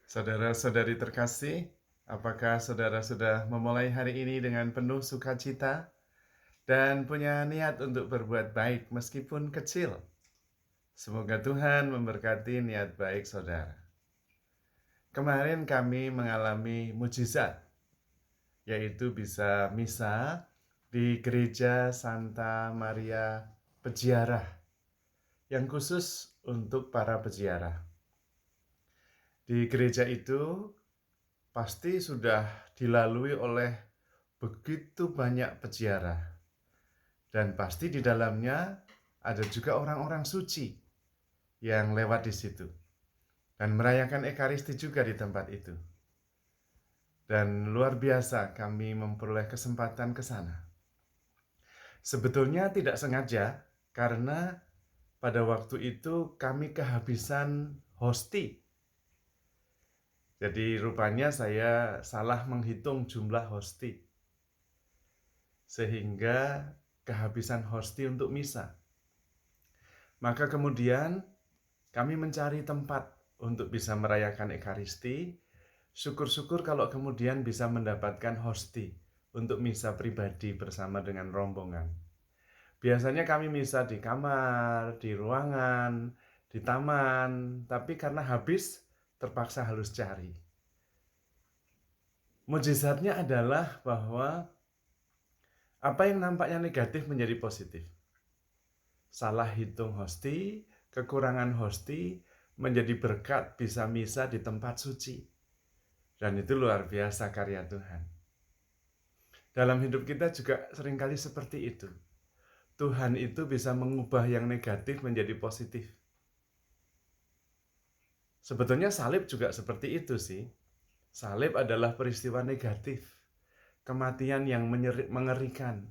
Saudara-saudari terkasih, apakah saudara sudah memulai hari ini dengan penuh sukacita dan punya niat untuk berbuat baik meskipun kecil? Semoga Tuhan memberkati niat baik saudara. Kemarin kami mengalami mujizat, yaitu bisa misa di Gereja Santa Maria Peziarah, yang khusus untuk para peziarah. Di gereja itu pasti sudah dilalui oleh begitu banyak peziarah. Dan pasti di dalamnya ada juga orang-orang suci yang lewat di situ. Dan merayakan Ekaristi juga di tempat itu. Dan luar biasa kami memperoleh kesempatan ke sana. Sebetulnya tidak sengaja karena pada waktu itu kami kehabisan hosti. Jadi rupanya saya salah menghitung jumlah hosti. Sehingga kehabisan hosti untuk misa. Maka kemudian kami mencari tempat untuk bisa merayakan Ekaristi. Syukur-syukur kalau kemudian bisa mendapatkan hosti untuk misa pribadi bersama dengan rombongan. Biasanya kami misa di kamar, di ruangan, di taman, tapi karena habis terpaksa harus cari. Mujizatnya adalah bahwa apa yang nampaknya negatif menjadi positif. Salah hitung hosti, kekurangan hosti menjadi berkat bisa misa di tempat suci. Dan itu luar biasa karya Tuhan. Dalam hidup kita juga seringkali seperti itu. Tuhan itu bisa mengubah yang negatif menjadi positif. Sebetulnya salib juga seperti itu sih. Salib adalah peristiwa negatif, kematian yang mengerikan,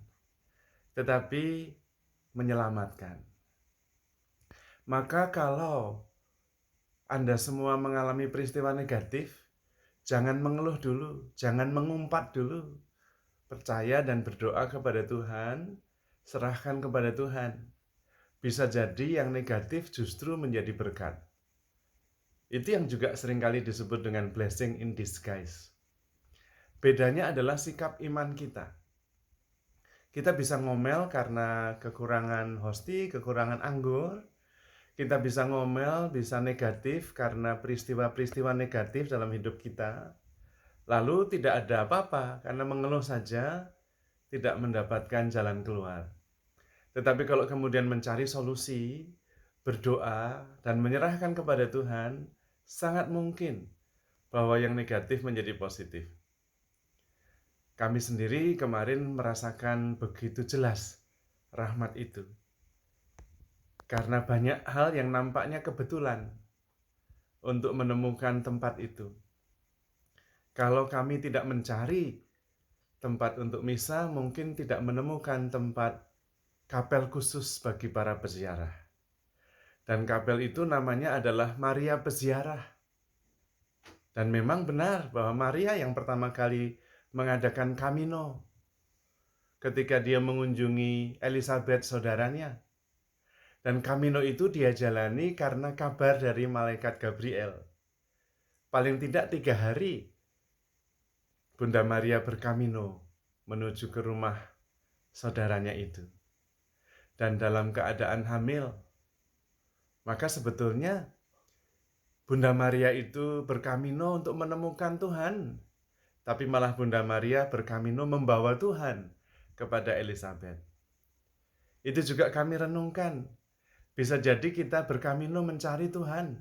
tetapi menyelamatkan. Maka kalau Anda semua mengalami peristiwa negatif, jangan mengeluh dulu, jangan mengumpat dulu. Percaya dan berdoa kepada Tuhan, serahkan kepada Tuhan. Bisa jadi yang negatif justru menjadi berkat. Itu yang juga seringkali disebut dengan blessing in disguise. Bedanya adalah sikap iman kita. Kita bisa ngomel karena kekurangan hosti, kekurangan anggur. Kita bisa ngomel, bisa negatif karena peristiwa-peristiwa negatif dalam hidup kita. Lalu tidak ada apa-apa karena mengeluh saja, tidak mendapatkan jalan keluar. Tetapi kalau kemudian mencari solusi, berdoa, dan menyerahkan kepada Tuhan, sangat mungkin bahwa yang negatif menjadi positif. Kami sendiri kemarin merasakan begitu jelas rahmat itu. Karena banyak hal yang nampaknya kebetulan untuk menemukan tempat itu. Kalau kami tidak mencari tempat untuk misa, mungkin tidak menemukan tempat kapel khusus bagi para peziarah. Dan kapel itu namanya adalah Maria Peziarah. Dan memang benar bahwa Maria yang pertama kali mengadakan Camino ketika dia mengunjungi Elizabeth saudaranya. Dan Camino itu dia jalani karena kabar dari malaikat Gabriel. Paling tidak 3 hari Bunda Maria berkamino menuju ke rumah saudaranya itu. Dan dalam keadaan hamil. Maka sebetulnya Bunda Maria itu berkamino untuk menemukan Tuhan. Tapi malah Bunda Maria berkamino membawa Tuhan kepada Elizabeth. Itu juga kami renungkan. Bisa jadi kita berkamino mencari Tuhan.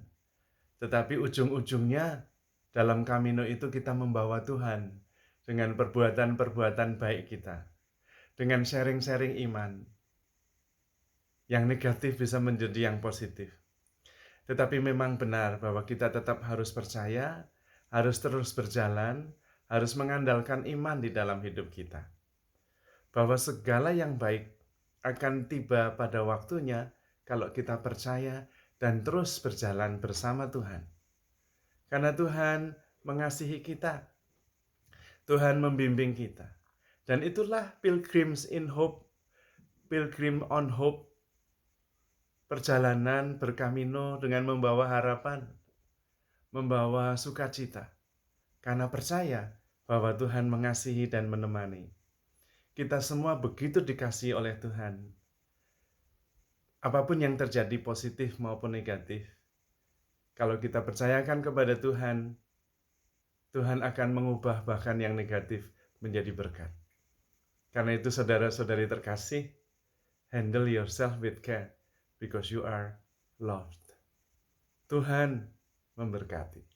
Tetapi ujung-ujungnya dalam kamino itu kita membawa Tuhan dengan perbuatan-perbuatan baik kita. Dengan sharing-sharing iman. Yang negatif bisa menjadi yang positif. Tetapi memang benar bahwa kita tetap harus percaya, harus terus berjalan, harus mengandalkan iman di dalam hidup kita. Bahwa segala yang baik akan tiba pada waktunya kalau kita percaya dan terus berjalan bersama Tuhan. Karena Tuhan mengasihi kita. Tuhan membimbing kita. Dan itulah Pilgrims in Hope, Pilgrim on Hope, perjalanan berkamino dengan membawa harapan. membawa sukacita, karena percaya bahwa Tuhan mengasihi dan menemani. Kita semua begitu dikasihi oleh Tuhan. Apapun yang terjadi positif maupun negatif, kalau kita percayakan kepada Tuhan, Tuhan akan mengubah bahkan yang negatif menjadi berkat. Karena itu saudara-saudari terkasih, handle yourself with care because you are loved. Tuhan memberkati.